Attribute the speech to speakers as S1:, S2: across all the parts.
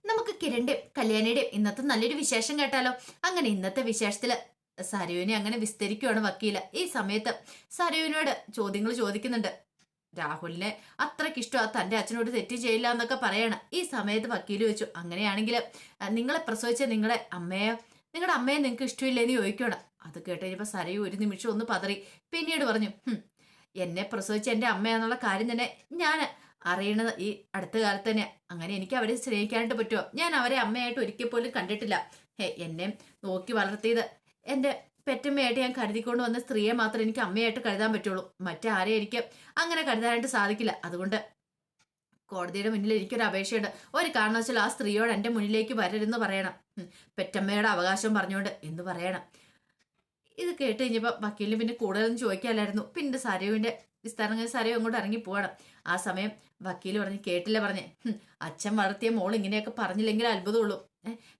S1: നമുക്ക് കിരണിന്റെയും കല്യാണിയുടെയും ഇന്നത്തെ നല്ലൊരു വിശേഷം കേട്ടാലോ. അങ്ങനെ ഇന്നത്തെ വിശേഷത്തില് സരയുവിനെ അങ്ങനെ വിസ്തരിക്കുവാണ് വക്കീല്. ഈ സമയത്ത് സരയുവിനോട് ചോദ്യങ്ങൾ ചോദിക്കുന്നുണ്ട്. രാഹുലിനെ അത്രയ്ക്ക് ഇഷ്ടമാ, തന്റെ അച്ഛനോട് തെറ്റ് ചെയ്യില്ല എന്നൊക്കെ പറയാണ്. ഈ സമയത്ത് വക്കീല് വെച്ചു, അങ്ങനെയാണെങ്കിൽ നിങ്ങളെ പ്രസവിച്ച നിങ്ങളുടെ അമ്മയെ നിങ്ങൾക്ക് ഇഷ്ടമില്ലെന്ന് ചോദിക്കണം. അത് കേട്ട് കഴിഞ്ഞപ്പോ സരയു ഒരു നിമിഷം ഒന്ന് പതറി. പിന്നീട് പറഞ്ഞു, എന്നെ പ്രസവിച്ച എന്റെ അമ്മയാന്നുള്ള കാര്യം തന്നെ ഞാൻ അറിയണത് ഈ അടുത്ത കാലത്ത് തന്നെ. അങ്ങനെ എനിക്ക് അവരെ സ്നേഹിക്കാനായിട്ട് പറ്റുമോ? ഞാൻ അവരെ അമ്മയായിട്ട് ഒരിക്കൽ പോലും കണ്ടിട്ടില്ല. എന്നെ നോക്കി വളർത്തിയത് എന്റെ പെറ്റമ്മയായിട്ട് ഞാൻ കരുതിക്കൊണ്ട് വന്ന സ്ത്രീയെ മാത്രമേ എനിക്ക് അമ്മയായിട്ട് കരുതാൻ പറ്റുള്ളൂ. മറ്റാരെയും എനിക്ക് അങ്ങനെ കരുതാനായിട്ട് സാധിക്കില്ല. അതുകൊണ്ട് കോടതിയുടെ മുന്നിൽ എനിക്കൊരു അപേക്ഷയുണ്ട്. ഒരു കാരണവശാലും ആ സ്ത്രീയോട് എന്റെ മുന്നിലേക്ക് വരരുതെന്ന് പറയണം. പെറ്റമ്മയുടെ അവകാശം പറഞ്ഞുകൊണ്ട് എന്ന് പറയണം. ഇത് കേട്ട് കഴിഞ്ഞപ്പോൾ വക്കീലിന് പിന്നെ കൂടുതലൊന്നും ചോദിക്കാല്ലായിരുന്നു. പിന്നെ സരയുവിന്റെ വിസ്താരങ്ങൾ സരയു അങ്ങോട്ട് ഇറങ്ങി പോവാണ്. ആ സമയം വക്കീല് പറഞ്ഞ്, കേട്ടില്ല പറഞ്ഞേ, അച്ഛൻ വളർത്തിയ മോൾ ഇങ്ങനെയൊക്കെ പറഞ്ഞില്ലെങ്കിൽ അത്ഭുതമുള്ളൂ.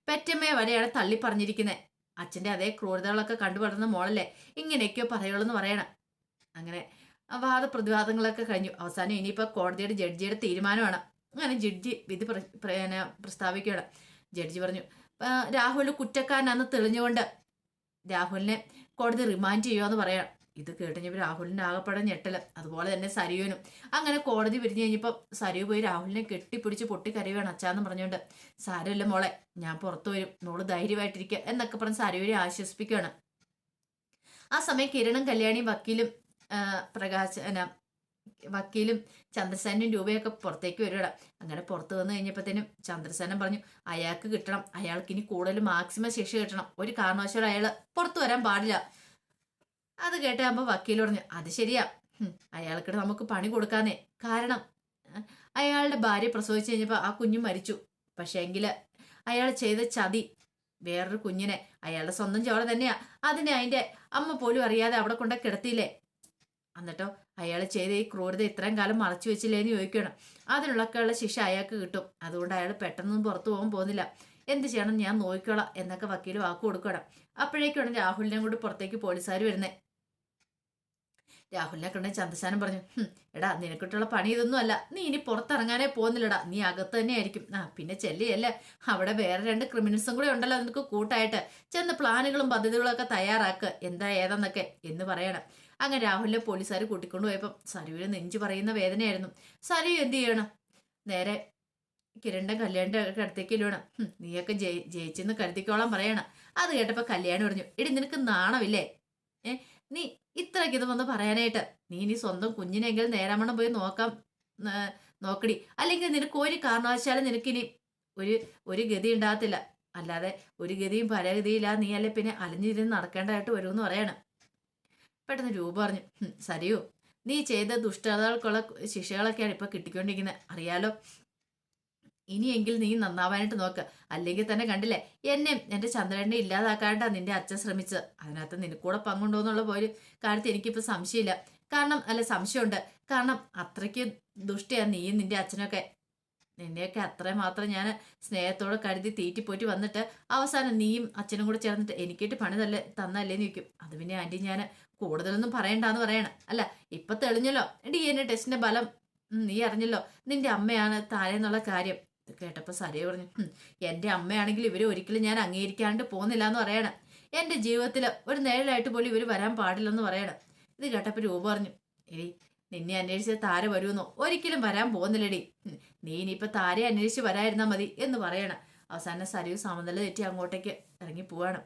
S1: പെറ്റമ്മയെ വരെയാണ് തള്ളി പറഞ്ഞിരിക്കുന്നത്. അച്ഛന്റെ അതേ ക്രൂരതകളൊക്കെ കണ്ടു വളർന്ന മോളല്ലേ ഇങ്ങനെയൊക്കെയോ പറയുള്ളൂ എന്ന് പറയണം. അങ്ങനെ വാദപ്രതിവാദങ്ങളൊക്കെ കഴിഞ്ഞു. അവസാനം ഇനിയിപ്പോൾ കോടതിയുടെ ജഡ്ജിയുടെ തീരുമാനമാണ്. അങ്ങനെ ജഡ്ജി വിധി പ്രസ്താവിക്കുകയാണ്. ജഡ്ജി പറഞ്ഞു, രാഹുൽ കുറ്റക്കാരനാണെന്ന് തെളിഞ്ഞുകൊണ്ട് രാഹുലിനെ കോടതി റിമാൻഡ് ചെയ്യുമെന്ന് പറയാം. ഇത് കേട്ടുകഴിഞ്ഞപ്പോൾ രാഹുലിന്റെ ആകെപ്പാടെ ഞെട്ടല്, അതുപോലെ തന്നെ സരയുവിനും. അങ്ങനെ കോടതി പിരിഞ്ഞു കഴിഞ്ഞപ്പോൾ സരയു പോയി രാഹുലിനെ കെട്ടിപ്പിടിച്ച് പൊട്ടിക്കരയുകയാണ്. അച്ഛാന്ന് പറഞ്ഞുകൊണ്ട്. സാരമില്ല മോളെ, ഞാൻ പുറത്തു വരും, മോള് ധൈര്യമായിട്ടിരിക്കുക എന്നൊക്കെ പറഞ്ഞ് സരയുവിനെ ആശ്വസിപ്പിക്കുകയാണ്. ആ സമയം കിരണും കല്യാണിയും വക്കീലും ചന്ദ്രസേനും രൂപയൊക്കെ പുറത്തേക്ക് വരികയാണ്. അങ്ങനെ പുറത്ത് വന്നു കഴിഞ്ഞപ്പോഴത്തേനും ചന്ദ്രസേനൻ പറഞ്ഞു, അയാൾക്ക് കിട്ടണം, അയാൾക്ക് ഇനി കൂടുതൽ മാക്സിമം ശിക്ഷ കിട്ടണം, ഒരു കാരണവശാലും അയാൾ പുറത്തു വരാൻ പാടില്ല. അത് കേട്ടാകുമ്പോൾ വക്കീൽ പറഞ്ഞു, അത് ശരിയാ, അയാൾക്കിടെ നമുക്ക് പണി കൊടുക്കാന്നേ. കാരണം അയാളുടെ ഭാര്യ പ്രസവിച്ചു കഴിഞ്ഞപ്പോൾ ആ കുഞ്ഞു മരിച്ചു. പക്ഷേ എങ്കില് അയാൾ ചെയ്ത ചതി, വേറൊരു കുഞ്ഞിനെ, അയാളുടെ സ്വന്തം ചോര തന്നെയാ, അതിനെ അതിന്റെ അമ്മ പോലും അറിയാതെ അവിടെ കൊണ്ട കിടത്തിയില്ലേ. എന്നിട്ടോ അയാൾ ചെയ്ത ഈ ക്രൂരത ഇത്രയും കാലം മറച്ചു വെച്ചില്ലേന്ന് ചോദിക്കണം. അതിനുള്ളൊക്കെയുള്ള ശിക്ഷ അയാൾക്ക് കിട്ടും. അതുകൊണ്ട് അയാൾ പെട്ടെന്നൊന്നും പുറത്തു പോകാൻ പോകുന്നില്ല. എന്ത് ചെയ്യണം, ഞാൻ നോക്കിക്കോളാം എന്നൊക്കെ വക്കീൽ വാക്ക് കൊടുക്കണം. അപ്പോഴേക്കാണ് രാഹുലിനെ കൂടി പുറത്തേക്ക് പോലീസുകാർ വരുന്നത്. രാഹുലിനെ കണ്ട ചന്ദ്രശാനം പറഞ്ഞു, എടാ നിനക്കിട്ടുള്ള പണി ഇതൊന്നും അല്ല, നീ ഇനി പുറത്തിറങ്ങാനേ പോകുന്നില്ലടാ, നീ അകത്ത് തന്നെ ആയിരിക്കും. പിന്നെ ചെല്ലിയല്ലേ, അവിടെ വേറെ 2 ക്രിമിനൽസും കൂടെ ഉണ്ടല്ലോ നിനക്ക് കൂട്ടായിട്ട്, ചെന്ന് പ്ലാനുകളും പദ്ധതികളും ഒക്കെ തയ്യാറാക്കുക, എന്താ ഏതാന്നൊക്കെ എന്ന് പറയണം. അങ്ങനെ രാഹുലിനെ പോലീസുകാർ കൂട്ടിക്കൊണ്ടു പോയപ്പം സരുവിന് നെഞ്ചു പറയുന്ന വേദനയായിരുന്നു. സരു എന്ത് ചെയ്യണം, നേരെ കിരണിന്റെ കല്യാണിന്റെ അടുത്തേക്ക് ഇല്ലണം. നീയൊക്കെ ജയിച്ചെന്ന് കരുതിക്കോളാൻ പറയണം. അത് കേട്ടപ്പോ കല്യാണി പറഞ്ഞു, എടി നിനക്ക് നാണമില്ലേ, നീ ഇത്രയ്ക്ക് ഇത് വന്ന് പറയാനായിട്ട്? നീ ഇനി സ്വന്തം കുഞ്ഞിനെങ്കിലും നേരാമണം പോയി നോക്കടി, അല്ലെങ്കിൽ നിനക്ക് ഒരു കാരണവശാലും നിനക്കിനി ഒരു ഗതി ഉണ്ടാകത്തില്ല. അല്ലാതെ ഒരു ഗതിയും പരഗതിയില്ല, നീ അല്ലെ പിന്നെ അലഞ്ഞിരുന്ന് നടക്കേണ്ടതായിട്ട് വരുമെന്ന് പറയണം. പെട്ടെന്ന് രൂപ പറഞ്ഞു, സരിയോ, നീ ചെയ്ത ദുഷ്ടതകൾക്കുള്ള ശിക്ഷകളൊക്കെയാണ് ഇപ്പൊ കിട്ടിക്കൊണ്ടിരിക്കുന്നത്, അറിയാലോ. ഇനിയെങ്കിൽ നീ നന്നാവാനായിട്ട് നോക്ക്, അല്ലെങ്കിൽ തന്നെ കണ്ടില്ലേ എന്നെ എന്റെ ചന്ദ്രനെ ഇല്ലാതാക്കാനായിട്ടാ നിന്റെ അച്ഛൻ ശ്രമിച്ചത്. അതിനകത്ത് നിനക്കൂടെ പങ്കുണ്ടോന്നുള്ള ഒരു കാര്യത്തിൽ എനിക്കിപ്പോ സംശയമില്ല. സംശയമുണ്ട്. കാരണം അത്രയ്ക്ക് ദുഷ്ടയാ നീയും നിന്റെ അച്ഛനൊക്കെ. നിന്നെയൊക്കെ അത്രയും മാത്രം ഞാൻ സ്നേഹത്തോടെ കരുതി തീറ്റിപ്പോറ്റി വന്നിട്ട് അവസാനം നീയും അച്ഛനും കൂടെ ചേർന്നിട്ട് എനിക്കിട്ട് പണി തന്നല്ലേന്ന് ചോദിക്കും. അത് പിന്നെ ആന്റി ഞാൻ കൂടുതലൊന്നും പറയണ്ടെന്ന് പറയണം. അല്ല, ഇപ്പൊ തെളിഞ്ഞല്ലോ DNA ടെസ്റ്റിന്റെ ഫലം, നീ അറിഞ്ഞല്ലോ നിന്റെ അമ്മയാണ് താഴെന്നുള്ള കാര്യം. കേട്ടപ്പോ സരയ പറഞ്ഞു, എന്റെ അമ്മയാണെങ്കിൽ ഇവരെ ഒരിക്കലും ഞാൻ അംഗീകരിക്കാണ്ട് പോകുന്നില്ല എന്ന് പറയണം. എന്റെ ജീവിതത്തിൽ ഒരു നേരിലായിട്ട് പോലും ഇവര് വരാൻ പാടില്ലെന്ന് പറയണം. ഇത് കേട്ടപ്പോ രൂപ പറഞ്ഞു, ഏയ് നിന്നെ അന്വേഷിച്ച് താര വരുമെന്നോ? ഒരിക്കലും വരാൻ പോകുന്നില്ലടി, നീ ഇനിയിപ്പൊ താരയെ അന്വേഷിച്ച് വരായിരുന്നാ മതി എന്ന് പറയണം. അവസാനം സരയു സമനില തെറ്റി അങ്ങോട്ടേക്ക് ഇറങ്ങി പോവാണ്.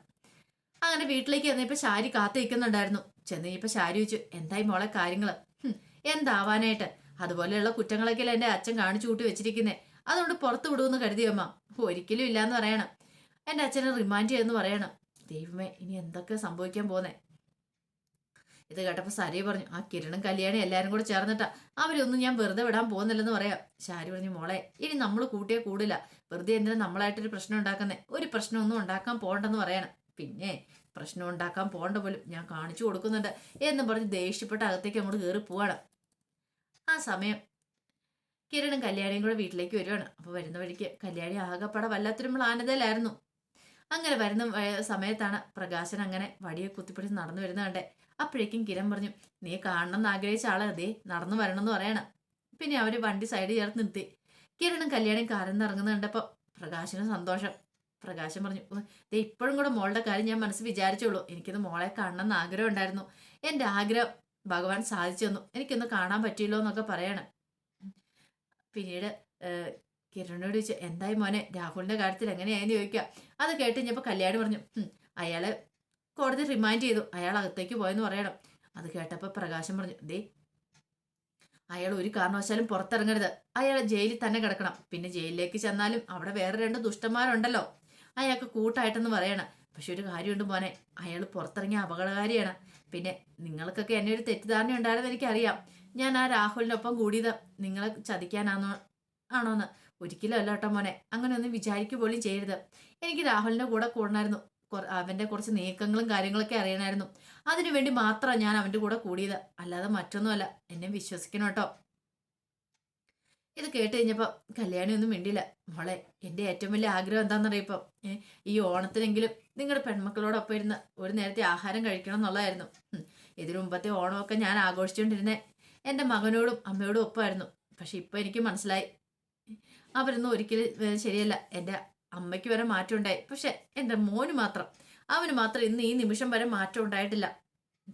S1: അങ്ങനെ വീട്ടിലേക്ക് വന്നപ്പോ ശാരി കാത്തു നിൽക്കുന്നുണ്ടായിരുന്നു. ചെന്ന് കഴിഞ്ഞപ്പോ ശാരി ചോദിച്ചു, എന്തായി മോളെ കാര്യങ്ങള്? എന്താവാനായിട്ട്, അതുപോലെയുള്ള കുറ്റങ്ങളൊക്കെ എന്റെ അച്ഛൻ കാണിച്ചു കൂട്ടി വെച്ചിരിക്കുന്നേ, അതുകൊണ്ട് പുറത്തു വിടുമെന്ന് കരുതിയമ്മ. ഒരിക്കലും ഇല്ലാന്ന് പറയണം. എന്റെ അച്ഛനെ റിമാൻഡ് ചെയ്യുമെന്ന് പറയണം. ദൈവമേ, ഇനി എന്തൊക്കെ സംഭവിക്കാൻ പോന്നേ. ഇത് കേട്ടപ്പോ സരി പറഞ്ഞു, ആ കിരണും കല്യാണി എല്ലാരും കൂടെ ചേർന്നിട്ടാ, അവരൊന്നും ഞാൻ വെറുതെ വിടാൻ പോകുന്നില്ലെന്ന് പറയാം. ശാരി പറഞ്ഞു, മോളെ ഇനി നമ്മൾ കൂട്ടിയേ കൂടില്ല, വെറുതെ എന്തിനാ നമ്മളായിട്ടൊരു പ്രശ്നം ഉണ്ടാക്കുന്നേ? ഒരു പ്രശ്നമൊന്നും ഉണ്ടാക്കാൻ പോകണ്ടെന്ന് പറയണം. പിന്നെ പ്രശ്നം ഉണ്ടാക്കാൻ പോകണ്ട പോലും ഞാൻ കാണിച്ചു കൊടുക്കുന്നുണ്ട് എന്ന് പറഞ്ഞ് ദേഷ്യപ്പെട്ട അകത്തേക്ക് അങ്ങോട്ട് കയറി പോവാണ്. ആ സമയം കിരണും കല്യാണിയും കൂടെ വീട്ടിലേക്ക് വരുവാണ്. അപ്പൊ വരുന്ന വഴിക്ക് കല്യാണി ആകെപ്പാടെ വല്ലാത്തൊരു മ്ലാനതയിലായിരുന്നു. അങ്ങനെ വരുന്ന സമയത്താണ് പ്രകാശൻ അങ്ങനെ വടിയെ കുത്തിപ്പിടിച്ച് നടന്നു വരുന്ന കണ്ടേ. അപ്പോഴേക്കും കിരൺ പറഞ്ഞു, നീ കാണണം എന്ന് ആഗ്രഹിച്ച ആളെ അതേ നടന്നു വരണം എന്ന് പറയണം. പിന്നെ അവര് വണ്ടി സൈഡ് ചേർത്ത് നിർത്തി. കിരണും കല്യാണിയും കാറിൽ നിന്ന് ഇറങ്ങുന്ന കണ്ടപ്പോ പ്രകാശിന് സന്തോഷം. പ്രകാശം പറഞ്ഞു, ദേ ഇപ്പോഴും കൂടെ മോളുടെ കാര്യം ഞാൻ മനസ്സിൽ വിചാരിച്ചുള്ളൂ. എനിക്കിന്ന് മോളെ കാണണമെന്ന് ആഗ്രഹം ഉണ്ടായിരുന്നു. എൻ്റെ ആഗ്രഹം ഭഗവാൻ സാധിച്ചു തന്നു. എനിക്കൊന്ന് കാണാൻ പറ്റിയില്ലോ എന്നൊക്കെ പറയാണ്. പിന്നീട് കിരണോട് ചോദിച്ചു, എന്തായി മോനെ, രാഹുലിന്റെ കാര്യത്തിൽ എങ്ങനെയായെന്ന് ചോദിക്കുക. അത് കേട്ട് കഴിഞ്ഞപ്പോൾ കല്യാണി പറഞ്ഞു, അയാളെ കോടതി റിമൈൻഡ് ചെയ്തു, അയാൾ അകത്തേക്ക് പോയെന്ന് പറയണം. അത് കേട്ടപ്പോൾ പ്രകാശം പറഞ്ഞു, ദേ അയാൾ ഒരു കാരണവശാലും പുറത്തിറങ്ങരുത്. അയാൾ ജയിലിൽ തന്നെ കിടക്കണം. പിന്നെ ജയിലിലേക്ക് ചെന്നാലും അവിടെ വേറെ 2 ദുഷ്ടന്മാരുണ്ടല്ലോ, അയാൾക്ക് കൂട്ടായിട്ടെന്ന് പറയണം. പക്ഷെ ഒരു കാര്യമുണ്ട് മോനെ, അയാൾ പുറത്തിറങ്ങിയ അപകടകാരിയാണ്. പിന്നെ നിങ്ങൾക്കൊക്കെ എന്നെ ഒരു തെറ്റിദ്ധാരണ ഉണ്ടായിരുന്നെന്ന് എനിക്കറിയാം. ഞാൻ ആ രാഹുലിനൊപ്പം കൂടിയത് നിങ്ങളെ ആണോന്ന്. ഒരിക്കലും അല്ല കേട്ടോ മോനെ, അങ്ങനെ ഒന്നും വിചാരിക്കുക പോലും ചെയ്യരുത്. എനിക്ക് രാഹുലിന്റെ കൂടെ കൂടണമായിരുന്നു. അവന്റെ കുറച്ച് നീക്കങ്ങളും കാര്യങ്ങളൊക്കെ അറിയണമായിരുന്നു. അതിനുവേണ്ടി മാത്രമാണ് ഞാൻ അവന്റെ കൂടെ കൂടിയത്, അല്ലാതെ മറ്റൊന്നുമല്ല. എന്നെ വിശ്വസിക്കണം കേട്ടോ. ഇത് കേട്ട് കഴിഞ്ഞപ്പോൾ കല്യാണി ഒന്നും മിണ്ടില്ല. മോളെ, എൻ്റെ ഏറ്റവും വലിയ ആഗ്രഹം എന്താണെന്നറിയപ്പം, ഈ ഓണത്തിനെങ്കിലും നിങ്ങളുടെ പെൺമക്കളോടൊപ്പം ഇരുന്ന് ഒരു നേരത്തെ ആഹാരം കഴിക്കണം എന്നുള്ളതായിരുന്നു. ഇതിനു മുമ്പത്തെ ഓണമൊക്കെ ഞാൻ ആഘോഷിച്ചുകൊണ്ടിരുന്നേ എൻ്റെ മകനോടും അമ്മയോടും ഒപ്പമായിരുന്നു. പക്ഷെ ഇപ്പം എനിക്ക് മനസ്സിലായി, അവരൊന്നും ഒരിക്കലും ശരിയല്ല. എൻ്റെ അമ്മയ്ക്ക് വരെ മാറ്റം ഉണ്ടായി, പക്ഷെ എൻ്റെ മോന് മാത്രം, അവന് മാത്രം ഇന്ന് ഈ നിമിഷം വരെ മാറ്റം ഉണ്ടായിട്ടില്ല.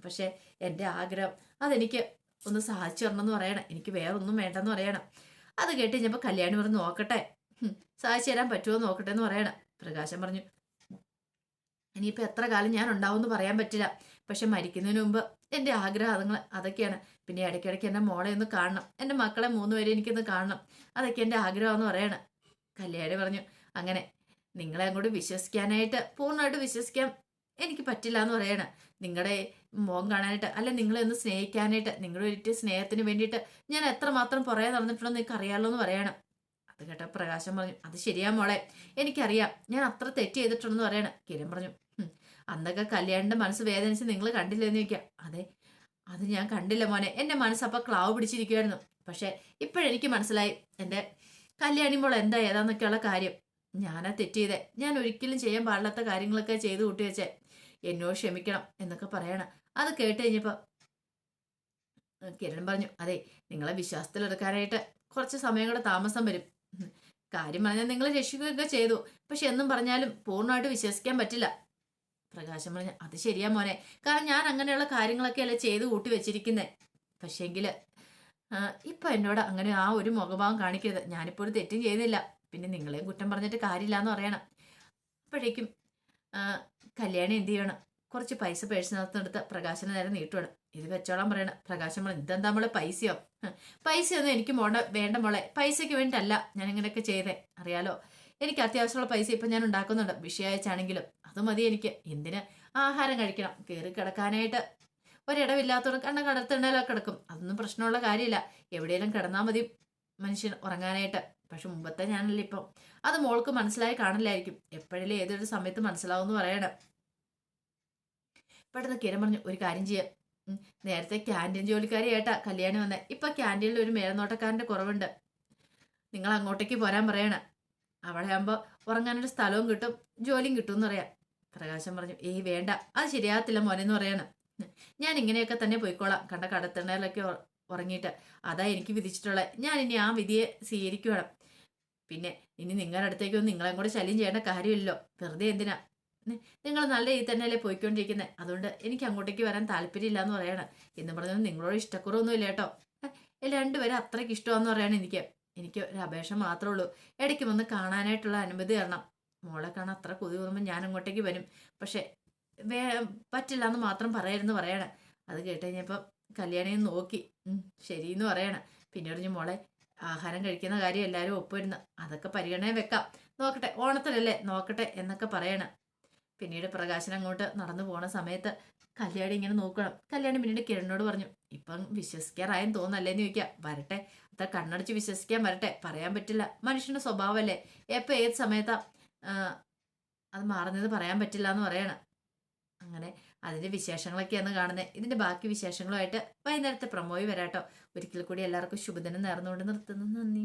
S1: പക്ഷെ എൻ്റെ ആഗ്രഹം അതെനിക്ക് ഒന്ന് സാധിച്ചു തരണമെന്ന് പറയണം. എനിക്ക് വേറെ ഒന്നും വേണ്ടെന്ന് പറയണം. അത് കേട്ട് കഴിഞ്ഞപ്പോൾ കല്യാണി പറഞ്ഞു, നോക്കട്ടെ, സാധിച്ചു തരാൻ പറ്റുമോ നോക്കട്ടെ എന്ന് പറയണം. പ്രകാശം പറഞ്ഞു, ഇനിയിപ്പോൾ എത്ര കാലം ഞാൻ ഉണ്ടാവും പറയാൻ പറ്റില്ല. പക്ഷെ മരിക്കുന്നതിന് മുമ്പ് എൻ്റെ ആഗ്രഹങ്ങൾ അതൊക്കെയാണ്. പിന്നെ ഇടയ്ക്കിടയ്ക്ക് എൻ്റെ മോളെ ഒന്ന് കാണണം, എൻ്റെ മക്കളെ 3 പേരെ എനിക്കൊന്ന് കാണണം, അതൊക്കെ എൻ്റെ ആഗ്രഹമെന്ന് പറയണം. കല്യാണി പറഞ്ഞു, അങ്ങനെ നിങ്ങളെ അങ്ങോട്ട് വിശ്വസിക്കാനായിട്ട്, പൂർണ്ണമായിട്ട് വിശ്വസിക്കാൻ എനിക്ക് പറ്റില്ല എന്ന് പറയണം. നിങ്ങളുടെ മുഖം കാണാനായിട്ട്, അല്ല നിങ്ങളെ ഒന്ന് സ്നേഹിക്കാനായിട്ട്, നിങ്ങളുടെ ഒരു സ്നേഹത്തിന് വേണ്ടിയിട്ട് ഞാൻ എത്രമാത്രം പുറകെ നടന്നിട്ടുണ്ടോ നിങ്ങൾക്ക് അറിയാമല്ലോ എന്ന് പറയണം. അത് കേട്ട പ്രകാശം പറഞ്ഞു, അത് ശരിയാ മോളെ, എനിക്കറിയാം ഞാൻ അത്ര തെറ്റ് ചെയ്തിട്ടുണ്ടെന്ന് പറയണം. കിരൺ പറഞ്ഞു, അന്നൊക്കെ കല്യാണിന്റെ മനസ്സ് വേദനിച്ച് നിങ്ങൾ കണ്ടില്ലെന്ന് ചോദിക്കാം. അതെ, അത് ഞാൻ കണ്ടില്ല മോനെ, എൻ്റെ മനസ്സപ്പം ക്ലാവ് പിടിച്ചിരിക്കുമായിരുന്നു. പക്ഷെ ഇപ്പോഴെനിക്ക് മനസ്സിലായി എൻ്റെ കല്യാണി മോൾ എന്താ ഏതാന്നൊക്കെയുള്ള കാര്യം. ഞാനാ തെറ്റ് ചെയ്തേ, ഞാൻ ഒരിക്കലും ചെയ്യാൻ പാടില്ലാത്ത കാര്യങ്ങളൊക്കെ ചെയ്ത് കൂട്ടി വെച്ചേ, എന്നോട് ക്ഷമിക്കണം എന്നൊക്കെ പറയണം. അത് കേട്ട് കഴിഞ്ഞപ്പോൾ കിരൺ പറഞ്ഞു, അതെ, നിങ്ങളെ വിശ്വാസത്തിലെടുക്കാനായിട്ട് കുറച്ച് സമയം കൂടെ താമസം വരും. കാര്യം പറഞ്ഞാൽ നിങ്ങൾ രക്ഷിക്കുകയൊക്കെ ചെയ്തു, പക്ഷെ എന്നും പറഞ്ഞാലും പൂർണ്ണമായിട്ട് വിശ്വസിക്കാൻ പറ്റില്ല. പ്രകാശം പറഞ്ഞു, അത് ശരിയാ മോനെ, കാരണം ഞാൻ അങ്ങനെയുള്ള കാര്യങ്ങളൊക്കെ അല്ലേ ചെയ്ത് കൂട്ടി വെച്ചിരിക്കുന്നേ. പക്ഷേങ്കിൽ ഇപ്പൊ എന്നോട് അങ്ങനെ ആ ഒരു മുഖഭാവം കാണിക്കരുത്. ഞാനിപ്പോൾ ഒരു തെറ്റും ചെയ്യുന്നില്ല, പിന്നെ നിങ്ങളെയും കുറ്റം പറഞ്ഞിട്ട് കാര്യമില്ല എന്ന് പറയണം. അപ്പോഴേക്കും കല്യാണി എന്ത് ചെയ്യണം, കുറച്ച് പൈസ പേഴ്സിനകത്തെടുത്ത് പ്രകാശന് നേരെ നീട്ടുവാണ്. ഇത് വെച്ചോളാൻ പറയണം. പ്രകാശം പറഞ്ഞു, ഇതെന്താ മോളെ പൈസയോ? പൈസയൊന്നും എനിക്ക് വേണ്ട മോളെ, പൈസയ്ക്ക് വേണ്ടിയിട്ടല്ല ഞാൻ ഇങ്ങനെയൊക്കെ ചെയ്തേ, അറിയാലോ. എനിക്ക് അത്യാവശ്യമുള്ള പൈസ ഇപ്പം ഞാൻ ഉണ്ടാക്കുന്നുണ്ട്, വിഷയച്ചാണെങ്കിലും അത് മതി എനിക്ക്. എന്തിന് ആഹാരം കഴിക്കണം, കയറി കിടക്കാനായിട്ട് ഒരിടമില്ലാത്തവർ കടത്തിണ്ണയിലൊക്കെ കിടക്കും, അതൊന്നും പ്രശ്നമുള്ള കാര്യമില്ല. എവിടെയെങ്കിലും കിടന്നാൽ മതി മനുഷ്യൻ ഉറങ്ങാനായിട്ട്. പക്ഷെ മുമ്പത്തെ ഞാനല്ലേ ഇപ്പം, അത് മോൾക്ക് മനസ്സിലായി കാണില്ലായിരിക്കും, എപ്പോഴല്ലേ ഏതൊരു സമയത്ത് മനസ്സിലാവുമെന്ന് പറയണം. പെട്ടെന്ന് കിരൺ പറഞ്ഞു, ഒരു കാര്യം ചെയ്യാം, നേരത്തെ ക്യാൻറ്റീൻ ജോലിക്കാരിയായിട്ടാ കല്യാണി വന്നേ, ഇപ്പൊ ക്യാൻറ്റീനിൽ ഒരു മേൽനോട്ടക്കാരൻ്റെ കുറവുണ്ട്, നിങ്ങൾ അങ്ങോട്ടേക്ക് പോരാൻ പറയണം. അവിടെ ആകുമ്പോൾ ഉറങ്ങാനൊരു സ്ഥലവും കിട്ടും, ജോലിയും കിട്ടും എന്ന് പറയാം. പ്രകാശം പറഞ്ഞു, ഏയ് വേണ്ട, അത് ശരിയാകത്തില്ല മോനെന്ന് പറയണം. ഞാൻ ഇങ്ങനെയൊക്കെ തന്നെ പോയിക്കോളാം, കണ്ട കടത്തിണ്ണയിലൊക്കെ ഉറങ്ങിയിട്ട്, അതാ എനിക്ക് വിധിച്ചിട്ടുള്ളത്. ഞാൻ ഇനി ആ വിധിയെ സ്വീകരിക്കണം. പിന്നെ ഇനി നിങ്ങളുടെ അടുത്തേക്കൊന്നും നിങ്ങളെയും കൂടെ ശല്യം ചെയ്യേണ്ട കാര്യമില്ലല്ലോ, വെറുതെ എന്തിനാ, നിങ്ങൾ നല്ല രീതിയിൽ തന്നെയല്ലേ പോയിക്കൊണ്ടിരിക്കുന്നത്, അതുകൊണ്ട് എനിക്ക് അങ്ങോട്ടേക്ക് വരാൻ താല്പര്യമില്ല എന്ന് പറയണം. എന്ന് പറഞ്ഞാൽ നിങ്ങളോട് ഇഷ്ടക്കുറവൊന്നും ഇല്ല കേട്ടോ, രണ്ടുപേരും അത്രയ്ക്ക് ഇഷ്ടമാണെന്ന് പറയണം. എനിക്ക് ഒരു അപേക്ഷ മാത്രമേ ഉള്ളൂ, ഇടയ്ക്ക് വന്ന് കാണാനായിട്ടുള്ള അനുമതി തരണം. മോളെ കാണാൻ അത്ര കൊതി തോന്നുമ്പോൾ ഞാൻ അങ്ങോട്ടേക്ക് വരും, പക്ഷെ പറ്റില്ല എന്ന് മാത്രം പറയരുതെന്ന് പറയണം. അത് കേട്ട് കഴിഞ്ഞപ്പോൾ കല്യാണിയും നോക്കി, ശരിയെന്ന് പറയണം. പിന്നെ പറഞ്ഞു, മോളെ ആഹാരം കഴിക്കുന്ന കാര്യം എല്ലാവരും ഒപ്പമിരുന്ന് അതൊക്കെ പരിഗണന വെക്കാം, നോക്കട്ടെ, ഓണത്തിനല്ലേ നോക്കട്ടെ എന്നൊക്കെ പറയണം. പിന്നീട് പ്രകാശൻ അങ്ങോട്ട് നടന്നു പോണ സമയത്ത് കല്യാണി ഇങ്ങനെ നോക്കണം. കല്യാണി പിന്നീട് കിരണിനോട് പറഞ്ഞു, ഇപ്പം വിശ്വസിക്കാറായെന്ന് തോന്നല്ലേന്ന് ചോദിക്കാം. വരട്ടെ, അത്ര കണ്ണടച്ച് വിശ്വസിക്കാൻ വരട്ടെ, പറയാൻ പറ്റില്ല, മനുഷ്യന്റെ സ്വഭാവമല്ലേ, എപ്പോൾ ഏത് സമയത്താ അത് മാറുന്നത് പറയാൻ പറ്റില്ല എന്ന് പറയണം. അങ്ങനെ അതിന്റെ വിശേഷങ്ങളൊക്കെയാണ് കാണുന്നത്. ഇതിന്റെ ബാക്കി വിശേഷങ്ങളുമായിട്ട് വൈകുന്നേരത്തെ പ്രമോയി വരാട്ടോ. ഒരിക്കൽ കൂടി എല്ലാവർക്കും ശുഭദിനം നേർന്നുകൊണ്ട് നിർത്തുന്നു. നന്ദി.